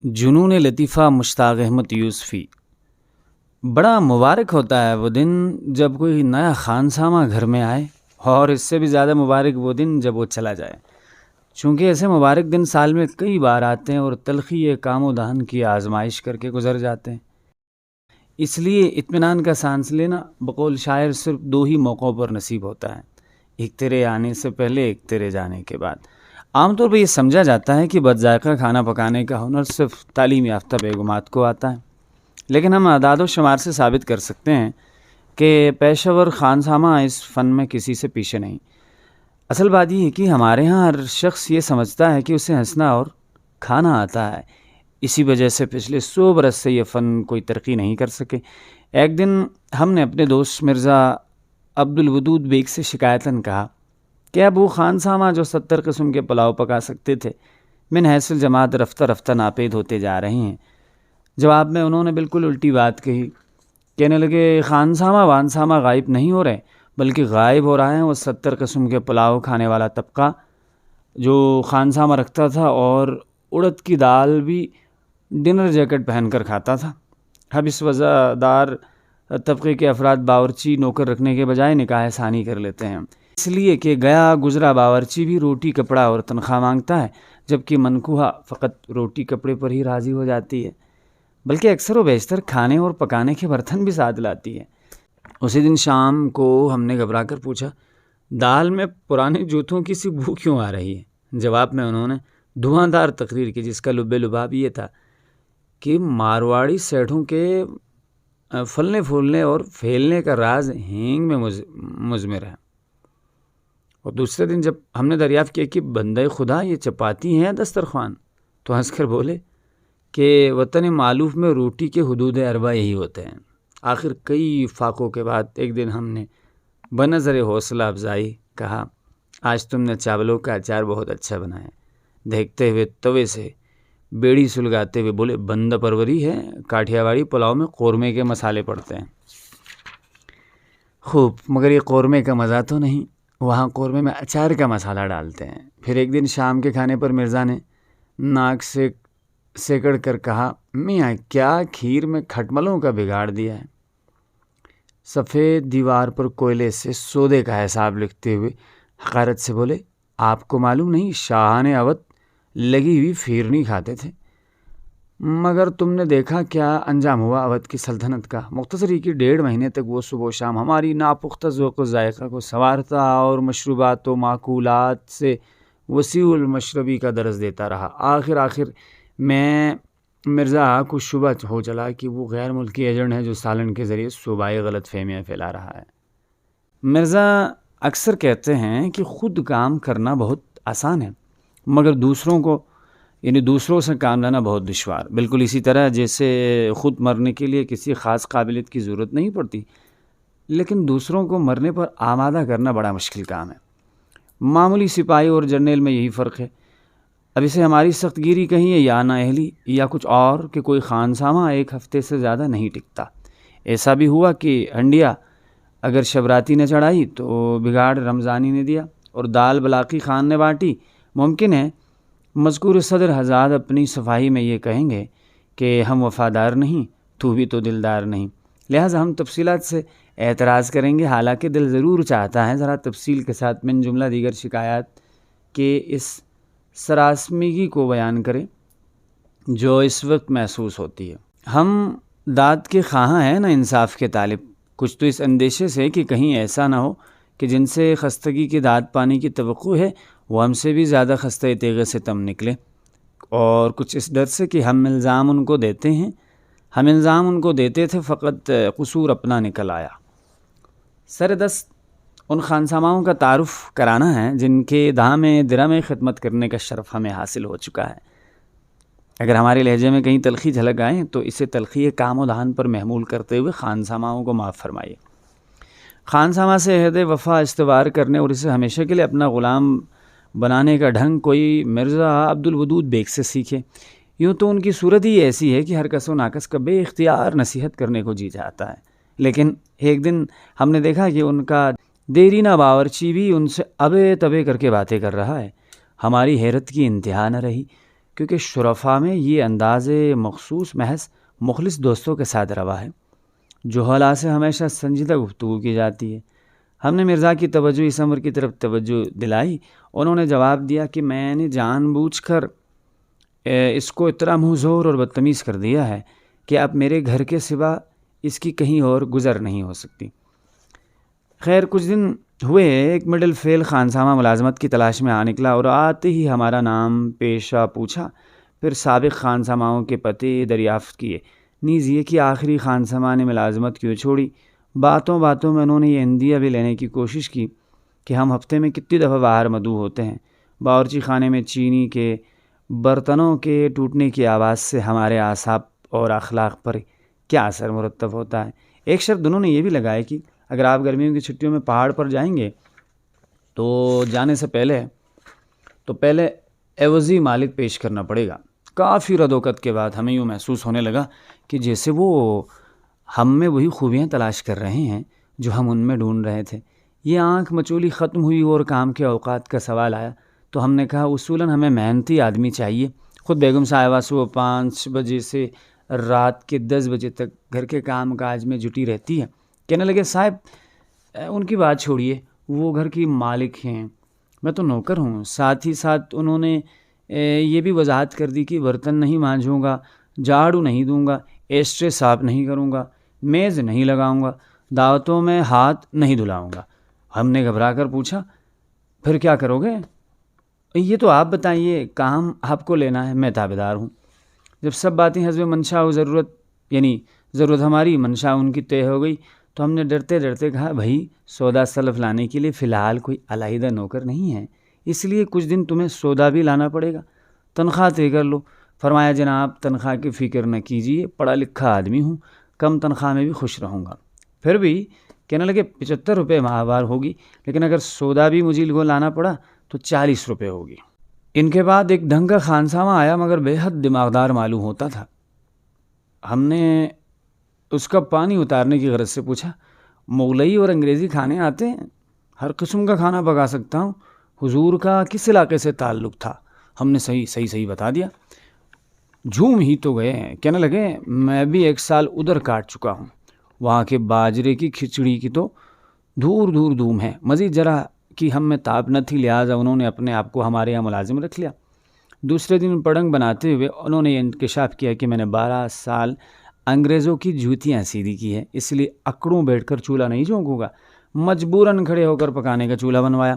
جنون لطیفہ مشتاق احمد یوسفی۔ بڑا مبارک ہوتا ہے وہ دن جب کوئی نیا خانسامہ گھر میں آئے، اور اس سے بھی زیادہ مبارک وہ دن جب وہ چلا جائے، چونکہ ایسے مبارک دن سال میں کئی بار آتے ہیں اور تلخی کام و دہن کی آزمائش کر کے گزر جاتے ہیں۔ اس لیے اطمینان کا سانس لینا بقول شاعر صرف دو ہی موقعوں پر نصیب ہوتا ہے، ایک تیرے آنے سے پہلے، ایک تیرے جانے کے بعد۔ عام طور پر یہ سمجھا جاتا ہے کہ بد ذائقہ کھانا پکانے کا ہنر صرف تعلیم یافتہ بیگمات کو آتا ہے، لیکن ہم اعداد و شمار سے ثابت کر سکتے ہیں کہ پیشہ ور خانسامہ اس فن میں کسی سے پیچھے نہیں۔ اصل بات یہ ہے کہ ہمارے ہاں ہر شخص یہ سمجھتا ہے کہ اسے ہنسنا اور کھانا آتا ہے، اسی وجہ سے پچھلے 100 برس سے یہ فن کوئی ترقی نہیں کر سکے۔ ایک دن ہم نے اپنے دوست مرزا عبدالودود بیگ سے شکایتاً کہا کہ اب وہ خانسامہ جو 70 قسم کے پلاؤ پکا سکتے تھے، من حیث الجماعت رفتہ رفتہ ناپید ہوتے جا رہے ہیں۔ جواب میں انہوں نے بالکل الٹی بات کہی، کہنے لگے خانسامہ وانسامہ غائب نہیں ہو رہے، بلکہ غائب ہو رہا ہے وہ 70 قسم کے پلاؤ کھانے والا طبقہ جو خانسامہ رکھتا تھا اور اڑد کی دال بھی ڈنر جیکٹ پہن کر کھاتا تھا۔ اب اس وزادار طبقے کے افراد باورچی نوکر رکھنے کے بجائے نکاح ثانی کر لیتے ہیں، اس لیے کہ گیا گزرا باورچی بھی روٹی کپڑا اور تنخواہ مانگتا ہے، جبکہ منکوحہ فقط روٹی کپڑے پر ہی راضی ہو جاتی ہے، بلکہ اکثر و بیشتر کھانے اور پکانے کے برتن بھی ساتھ لاتی ہے۔ اسی دن شام کو ہم نے گھبرا کر پوچھا، دال میں پرانے جوتوں کی سی بو کیوں آ رہی ہے؟ جواب میں انہوں نے دھواں دار تقریر کی، جس کا لب لباب یہ تھا کہ مارواڑی سیٹھوں کے پھلنے پھولنے اور پھیلنے کا راز ہینگ میں مضمر ہے۔ اور دوسرے دن جب ہم نے دریافت کیا کہ بندہ خدا یہ چپاتی ہیں دسترخوان، تو ہنس کر بولے کہ وطن معلوف میں روٹی کے حدود اربع یہی ہوتے ہیں۔ آخر کئی فاقوں کے بعد ایک دن ہم نے بنظر حوصلہ افزائی کہا، آج تم نے چاولوں کا اچار بہت اچھا بنایا۔ دیکھتے ہوئے توے سے بیڑی سلگاتے ہوئے بولے، بندہ پروری ہے، کاٹھیاواڑی پلاؤ میں قورمے کے مسالے پڑتے ہیں۔ خوب، مگر یہ قورمے کا مزہ تو نہیں، وہاں قورمے میں اچار کا مسالہ ڈالتے ہیں۔ پھر ایک دن شام کے کھانے پر مرزا نے ناک سے سیکڑ کر کہا، میاں کیا کھیر میں کھٹملوں کا بگاڑ دیا ہے۔ سفید دیوار پر کوئلے سے سودے کا حساب لکھتے ہوئے حقارت سے بولے، آپ کو معلوم نہیں شاہان اودھ لگی ہوئی پھیرنی کھاتے تھے؟ مگر تم نے دیکھا کیا انجام ہوا اودھ کی سلطنت کا؟ مختصر ہی کہ 1.5 مہینے تک وہ صبح و شام ہماری ناپختہ ذوق و ذائقہ کو سنوارتا اور مشروبات و معقولات سے وسیع المشربی کا درس دیتا رہا۔ آخر میں مرزا کو شبہ ہو چلا کہ وہ غیر ملکی ایجنٹ ہے جو سالن کے ذریعے صوبائی غلط فہمیاں پھیلا رہا ہے۔ مرزا اکثر کہتے ہیں کہ خود کام کرنا بہت آسان ہے، مگر دوسروں سے کام لینا بہت دشوار، بالکل اسی طرح جیسے خود مرنے کے لیے کسی خاص قابلیت کی ضرورت نہیں پڑتی، لیکن دوسروں کو مرنے پر آمادہ کرنا بڑا مشکل کام ہے۔ معمولی سپاہی اور جرنیل میں یہی فرق ہے۔ اب اسے ہماری سخت گیری کہیں یا نااہلی یا کچھ اور کہ کوئی خانسامہ 1 ہفتے سے زیادہ نہیں ٹکتا۔ ایسا بھی ہوا کہ ہنڈیا اگر شبراتی نے چڑھائی تو بگاڑ رمضانی نے دیا اور دال بلاقی خان نے بانٹی۔ ممکن ہے مذکور صدر حضرات اپنی صفائی میں یہ کہیں گے کہ ہم وفادار نہیں، تو بھی تو دلدار نہیں، لہٰذا ہم تفصیلات سے اعتراض کریں گے، حالانکہ دل ضرور چاہتا ہے ذرا تفصیل کے ساتھ من جملہ دیگر شکایات کے اس سراسمیگی کو بیان کریں جو اس وقت محسوس ہوتی ہے۔ ہم داد کے خواہاں ہیں نہ انصاف کے طالب، کچھ تو اس اندیشے سے کہ کہیں ایسا نہ ہو کہ جن سے خستگی کی داد پانے کی توقع ہے وہ ہم سے بھی زیادہ خستہ تیغ سے تم نکلے، اور کچھ اس ڈر سے کہ ہم الزام ان کو دیتے تھے فقط قصور اپنا نکل آیا۔ سر دست ان خانساماؤں کا تعارف کرانا ہے جن کے دام درہ میں خدمت کرنے کا شرف ہمیں حاصل ہو چکا ہے۔ اگر ہمارے لہجے میں کہیں تلخی جھلک آئے تو اسے تلخی کام و دہن پر محمول کرتے ہوئے خانساماؤں کو معاف فرمائیے۔ خانسامہ سے عہد وفا استوار کرنے اور اسے ہمیشہ کے لیے اپنا غلام بنانے کا ڈھنگ کوئی مرزا عبدالودود بیگ سے سیکھے۔ یوں تو ان کی صورت ہی ایسی ہے کہ ہر کس و ناکس کا بے اختیار نصیحت کرنے کو جی چاہتا ہے، لیکن ایک دن ہم نے دیکھا کہ ان کا دیرینہ باورچی بھی ان سے ابے تبے کر کے باتیں کر رہا ہے۔ ہماری حیرت کی انتہا نہ رہی، کیونکہ شرفاء میں یہ انداز مخصوص محض مخلص دوستوں کے ساتھ روا ہے۔ جوہلا سے ہمیشہ سنجیدہ گفتگو کی جاتی ہے۔ ہم نے مرزا کی توجہ اس امر کی طرف توجہ دلائی۔ انہوں نے جواب دیا کہ میں نے جان بوجھ کر اس کو اتنا منہ زور اور بدتمیز کر دیا ہے کہ اب میرے گھر کے سوا اس کی کہیں اور گزر نہیں ہو سکتی۔ خیر کچھ دن ہوئے، ایک مڈل فیل خانسامہ ملازمت کی تلاش میں نکلا اور آتے ہی ہمارا نام پیشہ پوچھا، پھر سابق خانساماؤں کے پتے دریافت کیے، نیز یہ کہ آخری خانسامہ نے ملازمت کیوں چھوڑی۔ باتوں باتوں میں انہوں نے یہ اندیہ بھی لینے کی کوشش کی کہ ہم ہفتے میں کتنی دفعہ باہر مدعو ہوتے ہیں۔ باورچی خانے میں چینی کے برتنوں کے ٹوٹنے کی آواز سے ہمارے اعصاب اور اخلاق پر کیا اثر مرتب ہوتا ہے۔ ایک شرط انہوں نے یہ بھی لگایا کہ اگر آپ گرمیوں کی چھٹیوں میں پہاڑ پر جائیں گے تو جانے سے پہلے عوضی مالک پیش کرنا پڑے گا۔ کافی ردوکت کے بعد ہمیں یوں محسوس ہونے لگا کہ جیسے وہ ہم میں وہی خوبیاں تلاش کر رہے ہیں جو ہم ان میں ڈھونڈ رہے تھے۔ یہ آنکھ مچولی ختم ہوئی اور کام کے اوقات کا سوال آیا تو ہم نے کہا اصولاً ہمیں محنتی آدمی چاہیے۔ خود بیگم صاحبہ صبح 5 بجے سے رات کے 10 بجے تک گھر کے کام کاج میں جٹی رہتی ہے۔ کہنے لگے صاحب ان کی بات چھوڑیے، وہ گھر کی مالک ہیں، میں تو نوکر ہوں۔ ساتھ ہی ساتھ انہوں نے یہ بھی وضاحت کر دی کہ برتن نہیں مانجھوں گا، جھاڑو نہیں دوں گا، ایسٹرے صاف نہیں کروں گا، میز نہیں لگاؤں گا، دعوتوں میں ہاتھ نہیں دھلاؤں گا۔ ہم نے گھبرا کر پوچھا پھر کیا کرو گے؟ یہ تو آپ بتائیے، کام آپ کو لینا ہے، میں تابعدار ہوں۔ جب سب باتیں حسب منشا و ضرورت ہماری منشا ان کی طے ہو گئی تو ہم نے ڈرتے ڈرتے کہا بھائی سودا سلف لانے کے لیے فی الحال کوئی علیحدہ نوکر نہیں ہے، اس لیے کچھ دن تمہیں سودا بھی لانا پڑے گا، تنخواہ طے کر لو۔ فرمایا جناب تنخواہ کی فکر نہ کیجیے، پڑھا لکھا آدمی ہوں، کم تنخواہ میں بھی خوش رہوں گا۔ پھر بھی کہنے لگے 75 روپے ماہوار ہوگی، لیکن اگر سودا بھی مجھے کو لانا پڑا تو 40 روپے ہوگی۔ ان کے بعد ایک ڈھنگ کا خانسامہ آیا مگر بے حد دماغدار معلوم ہوتا تھا۔ ہم نے اس کا پانی اتارنے کی غرض سے پوچھا مغلئی اور انگریزی کھانے آتے ہیں؟ ہر قسم کا کھانا پکا سکتا ہوں۔ حضور کا کس علاقے سے تعلق تھا؟ ہم نے صحیح بتا دیا۔ جھوم ہی تو گئے ہیں۔ کہنے لگے میں بھی 1 سال ادھر کاٹ چکا ہوں، وہاں کے باجرے کی کھچڑی کی تو دور دور دھوم ہے۔ مزید ذرا کہ ہم میں تاب نہ تھی، لہٰذا انہوں نے اپنے آپ کو ہمارے یہاں ملازم رکھ لیا۔ دوسرے دن پڑنگ بناتے ہوئے انہوں نے یہ انکشاف کیا کہ میں نے 12 سال انگریزوں کی جوتیاں سیدھی کی ہیں، اس لیے اکڑوں بیٹھ کر چولہا نہیں جھونکوں گا۔ مجبوراً کھڑے ہو کر پکانے کا چولہا بنوایا۔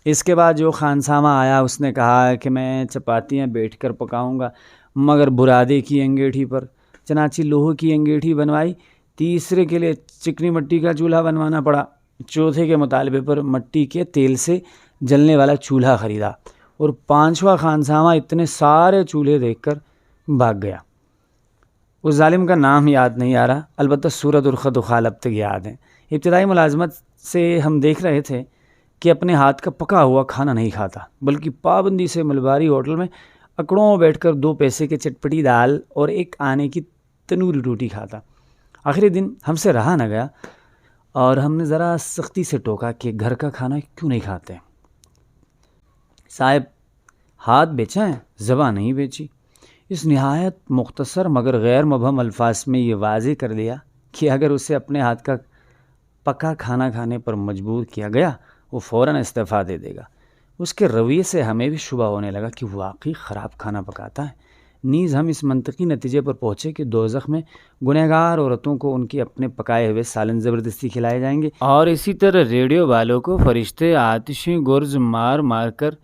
اس کے بعد جو خانسامہ آیا اس نے کہا کہ میں چپاتیاں بیٹھ کر پکاؤں گا، مگر برادے کی انگیٹھی پر۔ چنانچہ لوہے کی انگیٹھی بنوائی۔ تیسرے کے لیے چکنی مٹی کا چولہا بنوانا پڑا۔ چوتھے کے مطالبے پر مٹی کے تیل سے جلنے والا چولہا خریدا، اور 5واں خانسامہ اتنے سارے چولہے دیکھ کر بھاگ گیا۔ اس ظالم کا نام یاد نہیں آ رہا، البتہ صورت اور خط و خال اب تک یاد ہیں۔ ابتدائی ملازمت سے ہم دیکھ رہے تھے کہ اپنے ہاتھ کا پکا ہوا کھانا نہیں کھاتا، بلکہ پابندی سے ملباری ہوٹل میں اکڑوں بیٹھ کر 2 پیسے کے چٹپٹی دال اور 1 آنے کی تنوری روٹی کھاتا۔ آخری دن ہم سے رہا نہ گیا اور ہم نے ذرا سختی سے ٹوکا کہ گھر کا کھانا کیوں نہیں کھاتے؟ صاحب ہاتھ بیچا ہے، زبان نہیں بیچی۔ اس نہایت مختصر مگر غیر مبہم الفاظ میں یہ واضح کر دیا کہ اگر اسے اپنے ہاتھ کا پکا کھانا کھانے پر مجبور کیا گیا وہ فوراً استعفیٰ دے دے گا۔ اس کے رویے سے ہمیں بھی شبہ ہونے لگا کہ واقعی خراب کھانا پکاتا ہے۔ نیز ہم اس منطقی نتیجے پر پہنچے کہ دوزخ میں گنہگار عورتوں کو ان کے اپنے پکائے ہوئے سالن زبردستی کھلائے جائیں گے، اور اسی طرح ریڈیو والوں کو فرشتے آتشیں گرز مار مار کر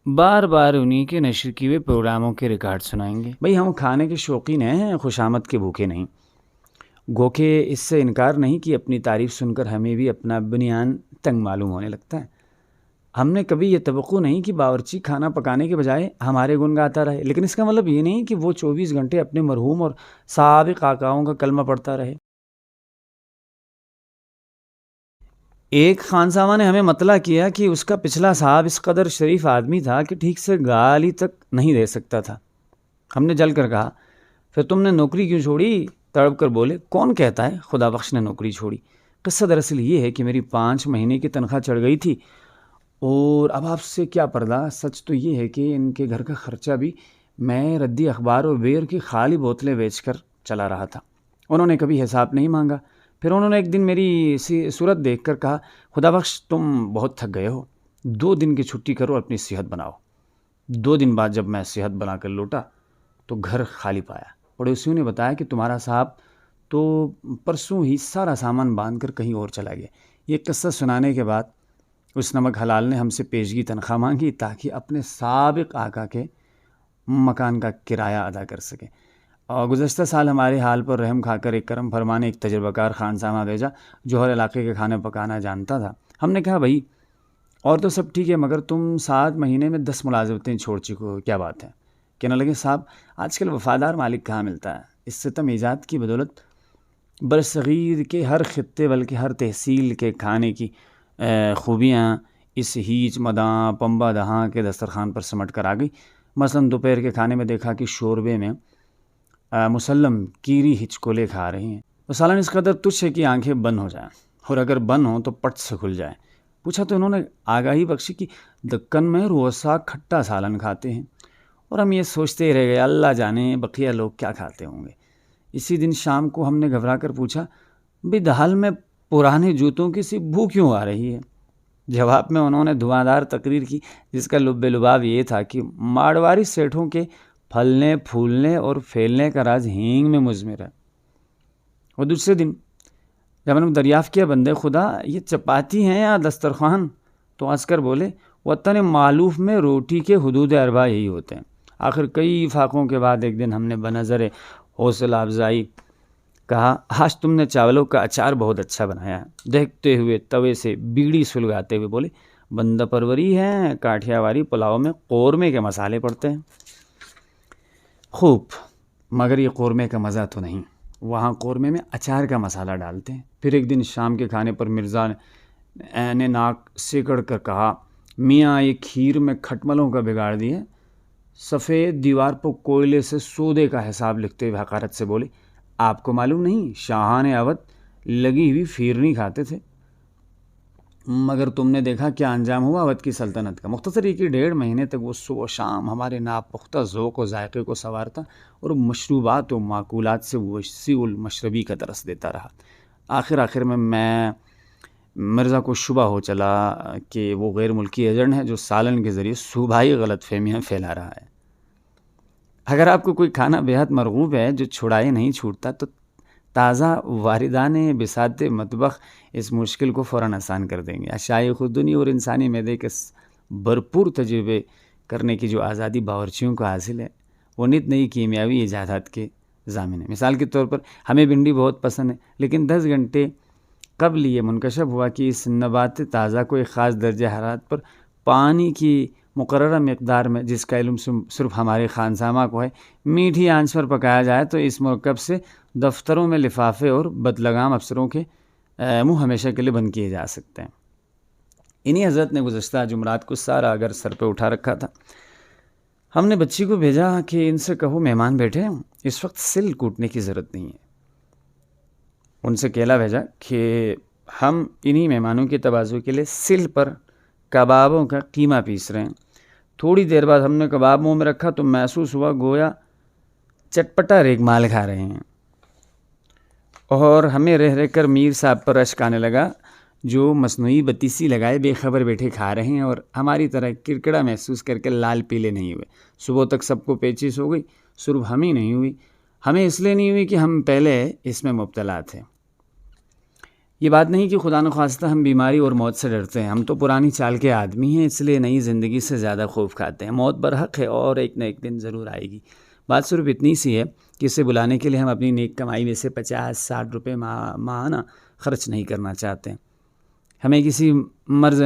بار بار انہی کے نشر کیے ہوئے پروگراموں کے ریکارڈ سنائیں گے۔ بھئی ہم کھانے کے شوقین ہیں، خوشامد کے بھوکے نہیں۔ گو کہ اس سے انکار نہیں کہ اپنی تعریف سن کر ہمیں بھی اپنا بنیان تنگ معلوم ہونے لگتا ہے۔ ہم نے کبھی یہ توقع نہیں کہ باورچی کھانا پکانے کے بجائے ہمارے گن گاتا رہے، لیکن اس کا مطلب یہ نہیں کہ وہ 24 گھنٹے اپنے مرحوم اور سابق آقاؤں کا کلمہ پڑھتا رہے۔ ایک خانسامہ نے ہمیں مطلع کیا کہ اس کا پچھلا صاحب اس قدر شریف آدمی تھا کہ ٹھیک سے گالی تک نہیں دے سکتا تھا۔ ہم نے جل کر کہا پھر تم نے نوکری کیوں چھوڑی؟ تڑپ کر بولے کون کہتا ہے خدا بخش نے نوکری چھوڑی؟ قصہ دراصل یہ ہے کہ میری 5 مہینے کی تنخواہ چڑھ گئی تھی، اور اب آپ سے کیا پردہ، سچ تو یہ ہے کہ ان کے گھر کا خرچہ بھی میں ردی اخبار اور بیئر کی خالی بوتلیں بیچ کر چلا رہا تھا۔ انہوں نے کبھی حساب نہیں مانگا۔ پھر انہوں نے ایک دن میری صورت دیکھ کر کہا، خدا بخش تم بہت تھک گئے ہو، 2 دن کی چھٹی کرو، اپنی صحت بناؤ۔ 2 دن بعد جب میں صحت بنا کر لوٹا تو گھر خالی پایا۔ پڑوسیوں نے بتایا کہ تمہارا صاحب تو پرسوں ہی سارا سامان باندھ کر کہیں اور چلا گیا۔ یہ قصہ سنانے کے بعد اس نمک حلال نے ہم سے پیشگی تنخواہ مانگی تاکہ اپنے سابق آقا کے مکان کا کرایہ ادا کر سکے۔ اور گزشتہ سال ہمارے حال پر رحم کھا کر ایک کرم فرما نے ایک تجربہ کار خانسامہ بھیجا جو ہر علاقے کے کھانے پکانا جانتا تھا۔ ہم نے کہا، بھائی اور تو سب ٹھیک ہے مگر تم 7 مہینے میں 10 ملازمتیں چھوڑ چکے ہو، کیا بات ہے؟ کہنے لگے، صاحب آج کل وفادار مالک کہاں ملتا ہے۔ اس ستم ایجاد کی بدولت برصغیر کے ہر خطے بلکہ ہر تحصیل کے کھانے کی خوبیاں اس ہیچ مداں پمبا دہاں کے دسترخوان پر سمٹ کر آ گئی۔ مثلاً دوپہر کے کھانے میں دیکھا کہ شوربے میں مسلم کیری ہچکولے کھا رہی ہیں۔ وہ سالن اس قدر تجھ ہے کہ آنکھیں بند ہو جائیں، اور اگر بند ہوں تو پٹ سے کھل جائیں۔ پوچھا تو انہوں نے آگاہی بخشی کہ دکن میں روزہ کھٹا سالن کھاتے ہیں، اور ہم یہ سوچتے ہی رہ گئے، اللہ جانے بقیہ لوگ کیا کھاتے ہوں گے۔ اسی دن شام کو ہم نے گھبرا کر پوچھا، بھی دھال میں پرانے جوتوں کی سی بو کیوں آ رہی ہے؟ جواب میں انہوں نے دھواں تقریر کی جس کا لب لباب یہ تھا کہ ماڑواری سیٹھوں کے پھلنے پھولنے اور پھیلنے کا راز ہینگ میں مضمر ہے۔ اور دوسرے دن جب ہم نے دریافت کیا، بندے خدا یہ چپاتی ہیں یا دسترخوان؟ تو عسکر بولے، وطن معلوف میں روٹی کے حدود اربع یہی ہوتے ہیں۔ آخر کئی فاقوں کے بعد ایک دن ہم نے بنظر حوصلہ افزائی کہا، آج تم نے چاولوں کا اچار بہت اچھا بنایا ہے۔ دیکھتے ہوئے توے سے بیڑی سلگاتے ہوئے بولے، بندہ پروری ہے، کاٹھیا واری پلاؤ میں قورمے کے مسالے پڑتے ہیں۔ خوب، مگر یہ قورمے کا مزہ تو نہیں، وہاں قورمے میں اچار کا مسالہ ڈالتے ہیں۔ پھر ایک دن شام کے کھانے پر مرزا نے ناک سیکڑ کر کہا، میاں یہ کھیر میں کھٹملوں کا بگاڑ دیے۔ سفید دیوار پر کوئلے سے سودے کا حساب لکھتے ہوئے حقارت سے بولے، آپ کو معلوم نہیں شاہان اودھ لگی ہوئی فیرنی کھاتے تھے، مگر تم نے دیکھا کیا انجام ہوا اودھ کی سلطنت کا۔ مختصر یہ کہ 1.5 مہینے تک وہ صبح و شام ہمارے ناپختہ ذوق و ذائقے کو سنوارتا اور مشروبات و معقولات سے وسیع المشربی کا درس دیتا رہا۔ آخر میں مرزا کو شبہ ہو چلا کہ وہ غیر ملکی ایجنٹ ہے جو سالن کے ذریعے صوبائی غلط فہمیاں پھیلا رہا ہے۔ اگر آپ کو کوئی کھانا بہت مرغوب ہے جو چھڑائے نہیں چھوٹتا تو تازہ واردان بساط مطبخ اس مشکل کو فوراً آسان کر دیں گے۔ اشیاء خودنی اور انسانی معدے کے بھرپور تجربے کرنے کی جو آزادی باورچیوں کو حاصل ہے وہ نت نئی کیمیاوی ایجادات کے ضامن ہے۔ مثال کے طور پر ہمیں بھنڈی بہت پسند ہے، لیکن 10 گھنٹے قبل یہ منکشف ہوا کہ اس نبات تازہ کو ایک خاص درجہ حرارت پر پانی کی مقررہ مقدار میں، جس کا علم صرف ہمارے خانسامہ کو ہے، میٹھی آنچ پر پکایا جائے تو اس مرکب سے دفتروں میں لفافے اور بدلگام افسروں کے منہ ہمیشہ کے لیے بند کیے جا سکتے ہیں۔ انہی حضرت نے گزشتہ جمعرات کو سارا اگر سر پہ اٹھا رکھا تھا۔ ہم نے بچی کو بھیجا کہ ان سے کہو مہمان بیٹھے ہیں، اس وقت سل کوٹنے کی ضرورت نہیں ہے۔ ان سے کہلا بھیجا کہ ہم انہی مہمانوں کے تواضع کے لیے سل پر کبابوں کا قیمہ پیس رہے ہیں۔ تھوڑی دیر بعد ہم نے کباب منہ میں رکھا تو محسوس ہوا گویا چٹپٹا ریگمال کھا رہے ہیں، اور ہمیں رہ کر میر صاحب پر اشک آنے لگا جو مصنوعی بتیسی لگائے بے خبر بیٹھے کھا رہے ہیں اور ہماری طرح کرکڑا محسوس کر کے لال پیلے نہیں ہوئے۔ صبح تک سب کو پیچیس ہو گئی، صرف ہمیں نہیں ہوئی۔ ہمیں اس لیے نہیں ہوئی کہ ہم پہلے اس میں مبتلا تھے۔ یہ بات نہیں کہ خدا نخواستہ ہم بیماری اور موت سے ڈرتے ہیں، ہم تو پرانی چال کے آدمی ہیں، اس لیے نئی زندگی سے زیادہ خوف کھاتے ہیں۔ موت برحق ہے اور ایک نہ ایک دن ضرور آئے گی۔ بات صرف اتنی سی ہے کہ اسے بلانے کے لیے ہم اپنی نیک کمائی میں سے 50-60 روپے ماہانہ خرچ نہیں کرنا چاہتے ہیں۔ ہمیں کسی مرض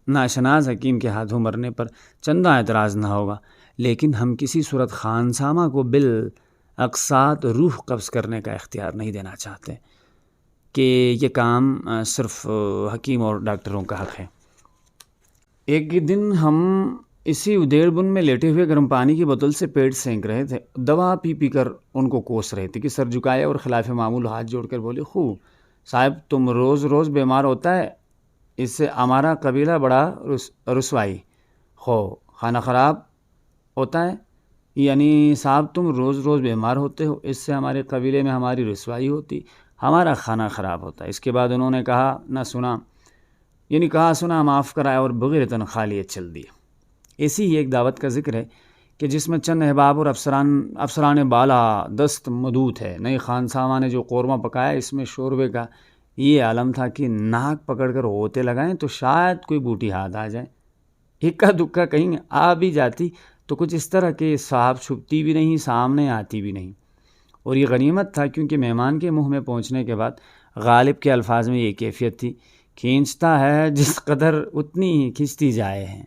ناشناس حکیم کے ہاتھوں مرنے پر چندہ اعتراض نہ ہوگا، لیکن ہم کسی صورت خانسامہ کو بالاقساط روح قبض کرنے کا اختیار نہیں دینا چاہتے کہ یہ کام صرف حکیم اور ڈاکٹروں کا حق ہے۔ ایک دن ہم اسی ادیڑ بن میں لیٹے ہوئے گرم پانی کی بوتل سے پیٹ سینک رہے تھے، دوا پی پی کر ان کو کوس رہے تھے کہ سر جھکائے اور خلاف معمول ہاتھ جوڑ کر بولے، خوب صاحب تم روز بیمار ہوتا ہے، اس سے ہمارا قبیلہ بڑا رسوائی، خو کھانا خراب ہوتا ہے، یعنی صاحب تم روز روز بیمار ہوتے ہو، اس سے ہمارے قبیلے میں ہماری رسوائی ہوتی، ہمارا کھانا خراب ہوتا ہے۔ اس کے بعد انہوں نے کہا نہ سنا، یعنی کہا سنا معاف کرائے اور بغیرتاً خالی چل دیے۔ ایسی ہی ایک دعوت کا ذکر ہے کہ جس میں چند احباب اور افسران بالا دست مدوت ہے۔ نئے خان صاحبہ نے جو قورمہ پکایا، اس میں شوربے کا یہ عالم تھا کہ ناک پکڑ کر ہوتے لگائیں تو شاید کوئی بوٹی ہاتھ آ جائے، اکا دکا کہیں آ بھی جاتی تو کچھ اس طرح کہ صاحب چھپتی بھی نہیں، سامنے آتی بھی نہیں۔ اور یہ غنیمت تھا کیونکہ مہمان کے منہ میں پہنچنے کے بعد غالب کے الفاظ میں یہ کیفیت تھی، کھینچتا ہے جس قدر اتنی ہی کھنچتی جائے ہیں۔